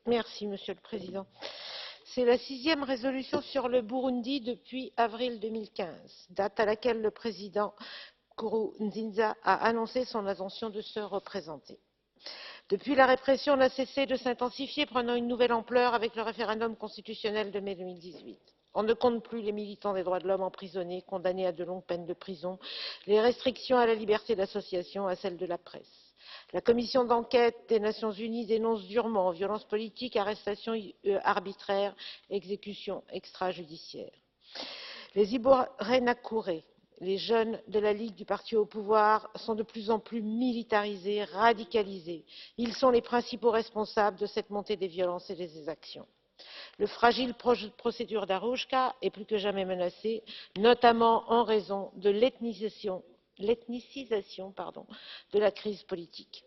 Monsieur le Président. C'est la 6e résolution sur le Burundi depuis avril 2015, date à laquelle le président Nkurunziza a annoncé son intention de se représenter. Depuis, la répression n'a cessé de s'intensifier, prenant une nouvelle ampleur avec le référendum constitutionnel de mai 2018. On ne compte plus les militants des droits de l'homme emprisonnés, condamnés à de longues peines de prison, les restrictions à la liberté d'association, à celle de la presse. La commission d'enquête des Nations unies dénonce durement violences politiques, arrestations arbitraires, exécutions extrajudiciaires. Les Imbonerakure, les jeunes de la Ligue du parti au pouvoir, sont de plus en plus militarisés, radicalisés. Ils sont les principaux responsables de cette montée des violences et des exactions. Le fragile procédure d'Arusha est plus que jamais menacé, notamment en raison de l'ethnicisation de la crise politique.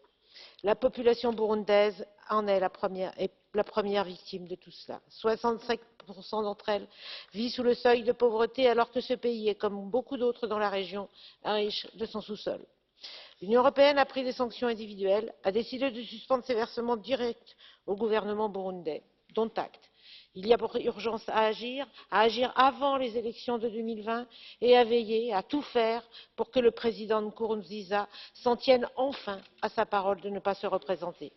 La population burundaise en est la première victime de tout cela. 65% d'entre elles vivent sous le seuil de pauvreté, alors que ce pays est, comme beaucoup d'autres dans la région, riche de son sous-sol. L'Union européenne a pris des sanctions individuelles, a décidé de suspendre ses versements directs au gouvernement burundais, dont acte. Il y a urgence à agir avant les élections de 2020 et à veiller, à tout faire pour que le président Nkurunziza s'en tienne enfin à sa parole de ne pas se représenter.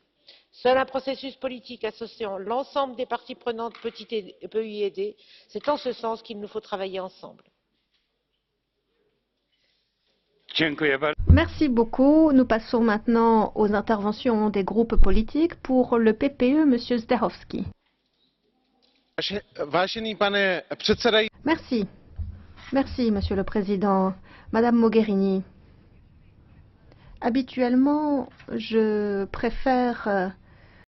Seul un processus politique associant l'ensemble des parties prenantes peut y aider. C'est en ce sens qu'il nous faut travailler ensemble. Merci beaucoup. Nous passons maintenant aux interventions des groupes politiques. Pour le PPE, Monsieur Zdechovský. Merci. Merci, Monsieur le Président. Madame Mogherini, habituellement, je préfère